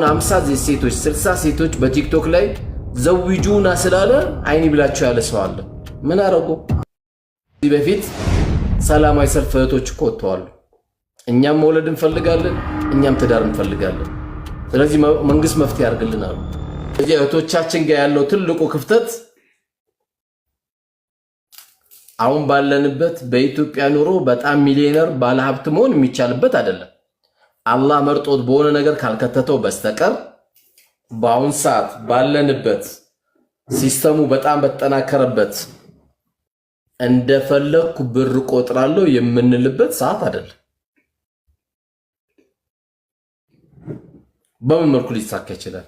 50 ሴቶች 60 ሴቶች በቲክቶክ ላይ ዘውጁና ስላለ አይኒ ብላቸው ያለ ሰው አለ። ምን አረጉ? እዚህ በፊት ሰላማዊ ሰልፍ እህቶች እኮ ወጥተዋል። እኛም መውለድ እንፈልጋለን፣ እኛም ትዳር እንፈልጋለን። ስለዚህ መንግስት መፍትሄ ያርግልናል። ስለዚህ እህቶቻችን ጋር ያለው ትልቁ ክፍተት አሁን ባለንበት በኢትዮጵያ ኑሮ በጣም ሚሊዮነር ባለሀብት መሆን የሚቻልበት አይደለም። አላህ መርጦት በሆነ ነገር ካልከተተው በስተቀር በአሁን ሰዓት ባለንበት ሲስተሙ በጣም በተጠናከረበት እንደፈለኩ ብር ቆጥራለሁ የምንልበት ሰዓት አይደለም። በምን መልኩ ሊሳካ ይችላል?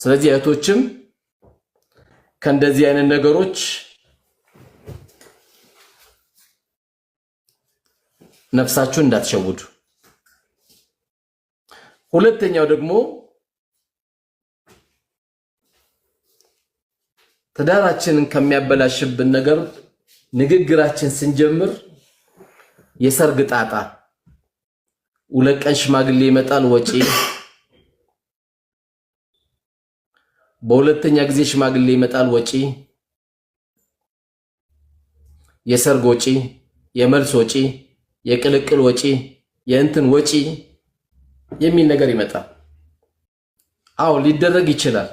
ስለዚህ እህቶችም ከእንደዚህ አይነት ነገሮች ነፍሳችሁን እንዳትሸውዱ። ሁለተኛው ደግሞ ትዳራችንን ከሚያበላሽብን ነገር ንግግራችን ስንጀምር የሰርግ ጣጣ፣ 2 ቀን ሽማግሌ ይመጣል ወጪ፣ በሁለተኛ ጊዜ ሽማግሌ ይመጣል ወጪ፣ የሰርግ ወጪ፣ የመልስ ወጪ፣ የቅልቅል ወጪ፣ የእንትን ወጪ የሚል ነገር ይመጣል። አዎ ሊደረግ ይችላል።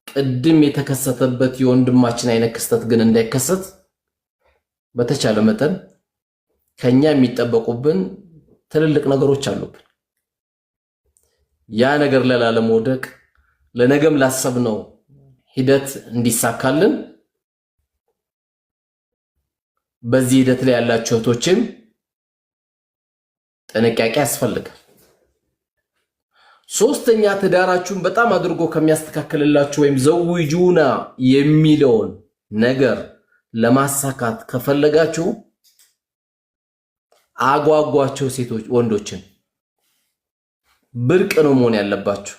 ቅድም የተከሰተበት የወንድማችን አይነት ክስተት ግን እንዳይከሰት በተቻለ መጠን ከኛ የሚጠበቁብን ትልልቅ ነገሮች አሉብን። ያ ነገር ላለመውደቅ ለነገም ላሰብነው ሂደት እንዲሳካልን በዚህ ሂደት ላይ ያላችሁ እህቶችም ጥንቃቄ ያስፈልጋል። ሶስተኛ ትዳራችሁን በጣም አድርጎ ከሚያስተካክልላችሁ ወይም ዘውጁና የሚለውን ነገር ለማሳካት ከፈለጋችሁ አጓጓቸው ሴቶች ወንዶችን። ብርቅ ነው መሆን ያለባችሁ።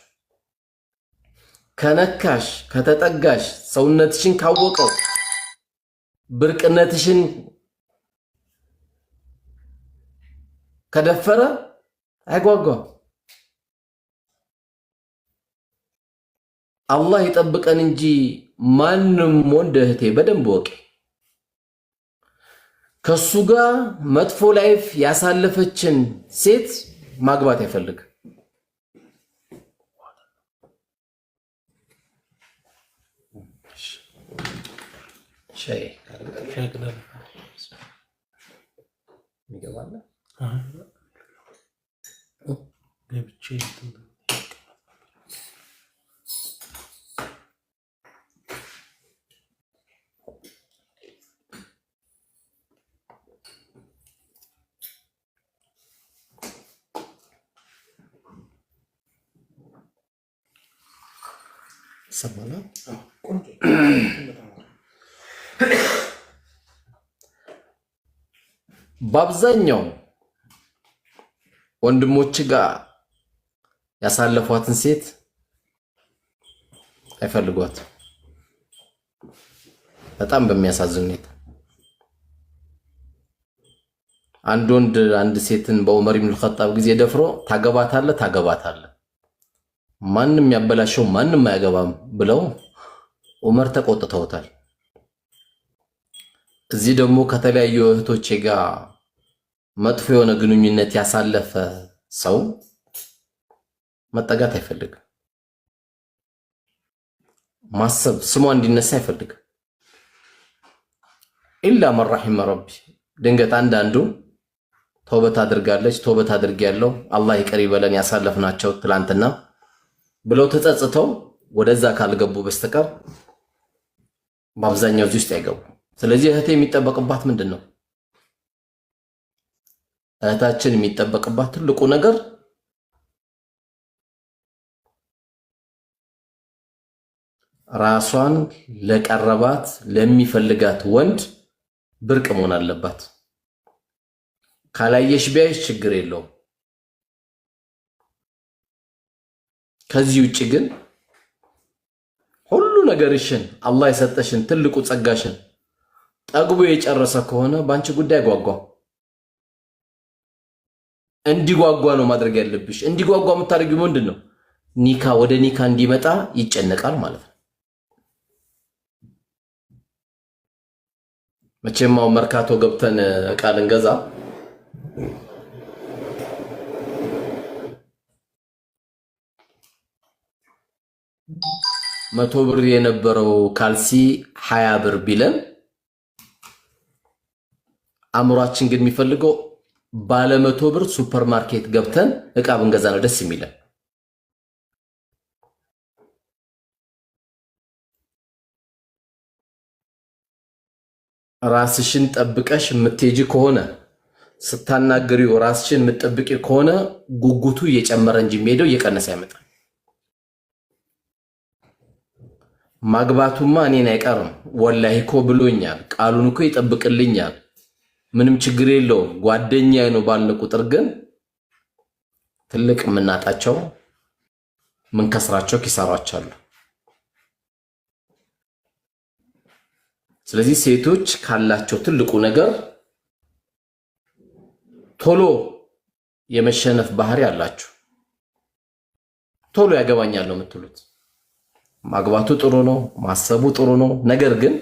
ከነካሽ ከተጠጋሽ ሰውነትሽን ካወቀው ብርቅነትሽን ከደፈረ አይጓጓም። አላህ ይጠብቀን እንጂ ማንም ወንድ እህቴ በደንብ ወቂ፣ ከሱ ጋር መጥፎ ላይፍ ያሳለፈችን ሴት ማግባት አይፈልግም። ሻይ ካርገ ይገባል ገብቼ ሰማና በአብዛኛው ወንድሞች ጋር ያሳለፏትን ሴት አይፈልጓት። በጣም በሚያሳዝን ሁኔታ አንድ ወንድ አንድ ሴትን በዑመር ኢብኑ ኸጣብ ጊዜ ደፍሮ ታገባታለህ ማንም ያበላሸው ማንም አያገባም ብለው ዑመር ተቆጥተውታል። እዚህ ደግሞ ከተለያዩ እህቶቼ ጋር መጥፎ የሆነ ግንኙነት ያሳለፈ ሰው መጠጋት አይፈልግም። ማሰብ ስሟ እንዲነሳ አይፈልግም። ኢላ መን ረሒመ ረቢ። ድንገት አንዳንዱ ተውበት አድርጋለች፣ ተውበት አድርጌያለሁ፣ አላህ ይቅር ይበለን ያሳለፍናቸው ትላንትና ብለው ተጸጽተው ወደዛ ካልገቡ በስተቀር በአብዛኛው እዚህ ውስጥ አይገቡ። ስለዚህ እህቴ የሚጠበቅባት ምንድነው? እህታችን የሚጠበቅባት ትልቁ ነገር ራሷን ለቀረባት ለሚፈልጋት ወንድ ብርቅ መሆን አለባት። ካላየሽ ቢያይሽ ችግር የለውም። ከዚህ ውጪ ግን ሁሉ ነገርሽን አላህ የሰጠሽን ትልቁ ጸጋሽን ጠግቦ የጨረሰ ከሆነ ባንቺ ጉዳይ ጓጓ። እንዲጓጓ ነው ማድረግ ያለብሽ። እንዲጓጓ የምታደርጊው ምንድነው? ኒካ ወደ ኒካ እንዲመጣ ይጨነቃል ማለት ነው። መቼማው መርካቶ ገብተን ዕቃ ልንገዛ መቶ ብር የነበረው ካልሲ 20 ብር ቢለን አምሯችን ግን የሚፈልገው ባለ 100 ብር ሱፐርማርኬት ገብተን ዕቃ ብንገዛ ነው ደስ የሚለን። ራስሽን ጠብቀሽ የምትሄጂ ከሆነ ስታናግሪው ራስሽን የምትጠብቂ ከሆነ ጉጉቱ እየጨመረ እንጂ የሚሄደው እየቀነሰ ያመጣል። ማግባቱማ እኔን አይቀርም ወላሂ እኮ ብሎኛል፣ ቃሉን እኮ ይጠብቅልኛል፣ ምንም ችግር የለውም ጓደኛዬ ነው ባልን ቁጥር ግን ትልቅ የምናጣቸው ምን ከስራቸው ኪሳራዎች አሉ። ስለዚህ ሴቶች ካላቸው ትልቁ ነገር ቶሎ የመሸነፍ ባህሪ አላችሁ። ቶሎ ያገባኛል ነው የምትሉት። ማግባቱ ጥሩ ነው፣ ማሰቡ ጥሩ ነው። ነገር ግን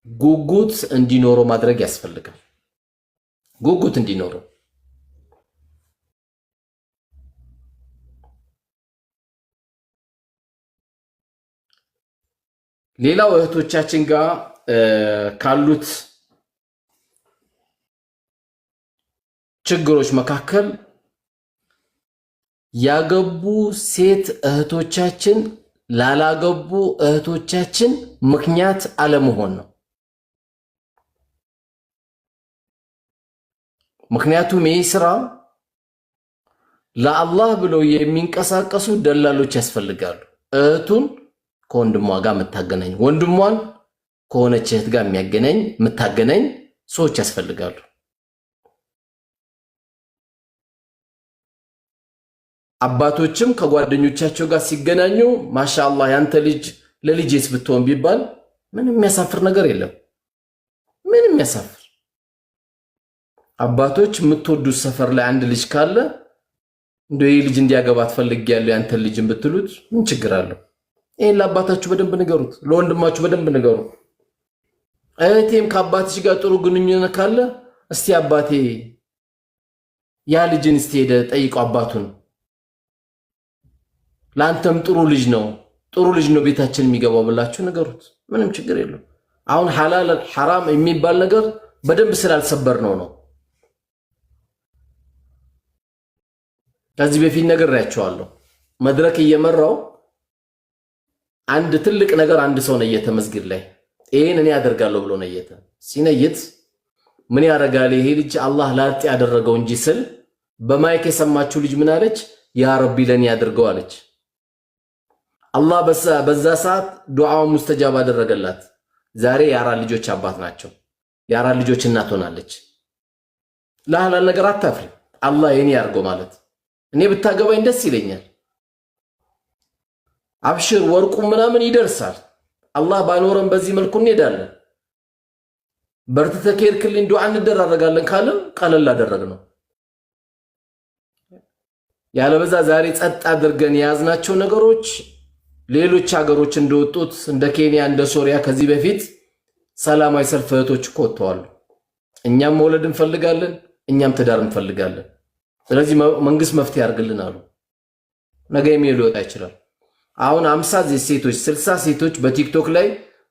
ጉጉት እንዲኖረው ማድረግ ያስፈልጋል። ጉጉት እንዲኖረው ሌላው እህቶቻችን ጋር ካሉት ችግሮች መካከል ያገቡ ሴት እህቶቻችን ላላገቡ እህቶቻችን ምክንያት አለመሆን ነው። ምክንያቱም ይህ ስራ ለአላህ ብለው የሚንቀሳቀሱ ደላሎች ያስፈልጋሉ። እህቱን ከወንድሟ ጋር የምታገናኝ ወንድሟን ከሆነች እህት ጋር የምታገናኝ ሰዎች ያስፈልጋሉ። አባቶችም ከጓደኞቻቸው ጋር ሲገናኙ ማሻአላህ ያንተ ልጅ ለልጄስ ብትሆን ቢባል ምንም የሚያሳፍር ነገር የለም። ምንም የሚያሳፍር አባቶች የምትወዱት ሰፈር ላይ አንድ ልጅ ካለ እንደው ይህ ልጅ እንዲያገባ ትፈልጊያለሁ ያንተ ልጅን ብትሉት ምን ችግር አለው? ይሄን ለአባታችሁ በደንብ ንገሩት፣ ለወንድማችሁ በደንብ ንገሩ። እህቴም ከአባትሽ ጋር ጥሩ ግንኙነት ካለ እስቲ አባቴ ያ ልጅን እስቲ ሄደ ጠይቀው አባቱን ላንተም ጥሩ ልጅ ነው ቤታችን የሚገባው ብላችሁ ንገሩት። ምንም ችግር የለው። አሁን ሐላል ሐራም የሚባል ነገር በደንብ ስላልሰበር ነው። ከዚህ በፊት ነግሬያቸዋለሁ። መድረክ እየመራው አንድ ትልቅ ነገር አንድ ሰው ነየተ መስጊድ ላይ ይሄን እኔ አደርጋለሁ ብሎ ነየተ። ሲነይት ምን ያረጋል ይሄ ልጅ አላህ ላጥ ያደረገው እንጂ ስል በማይክ የሰማችው ልጅ ምን አለች? ያ ረቢ ለኔ ያድርገው አለች። አላህ በዛ ሰዓት ዱዓውን ሙስተጃብ አደረገላት። ዛሬ የአራት ልጆች አባት ናቸው። የአራት ልጆች እናት ሆናለች። ለሐላል ነገር አታፍሪ። አላህ የኔ ያርገው ማለት እኔ ብታገባኝ ደስ ይለኛል። አብሽር ወርቁ ምናምን ይደርሳል። አላህ ባኖረን በዚህ መልኩ እንሄዳለን። በርትተህ ከሄድክልኝ ዱዓ እንደራረጋለን ካለም ቀለል አደረግነው። ያለበዛ ዛሬ ጸጥ አድርገን የያዝናቸው ነገሮች ሌሎች ሀገሮች እንደወጡት እንደ ኬንያ እንደ ሶሪያ ከዚህ በፊት ሰላማዊ ሰልፍ እህቶች እኮ ወጥተዋል። እኛም መውለድ እንፈልጋለን፣ እኛም ትዳር እንፈልጋለን። ስለዚህ መንግስት መፍትሄ ያርግልን አሉ። ነገ የሚሄዱ ወጣ ይችላል። አሁን 50 ሴቶች 60 ሴቶች በቲክቶክ ላይ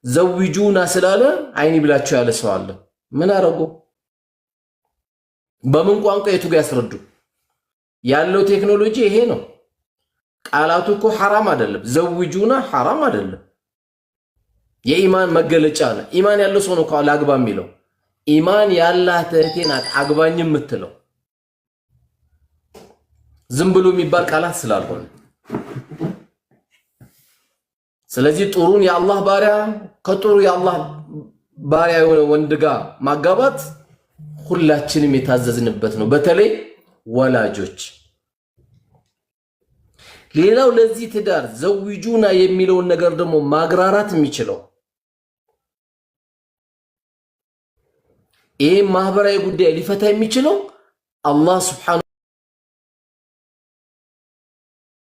ዘውጁና ስላለ አይኒ ብላቸው ያለ ሰው አለ። ምን አረጉ? በምን ቋንቋ የቱ ጋር ያስረዱ? ያለው ቴክኖሎጂ ይሄ ነው። ቃላቱ እኮ ሐራም አይደለም። ዘውጁና ሐራም አይደለም። የኢማን መገለጫ ነው። ኢማን ያለው ሰው ነው ላግባ የሚለው። ኢማን ያላት እህቴ ናት አግባኝ የምትለው። ዝም ብሎ የሚባል ቃላት ስላልሆነ ስለዚህ ጥሩን የአላህ ባሪያ ከጥሩ የአላህ ባሪያ የሆነ ወንድ ጋር ማጋባት ሁላችንም የታዘዝንበት ነው። በተለይ ወላጆች። ሌላው ለዚህ ትዳር ዘውጁና የሚለውን ነገር ደግሞ ማግራራት የሚችለው ይሄ ማህበራዊ ጉዳይ ሊፈታ የሚችለው አላህ ሱብሓነሁ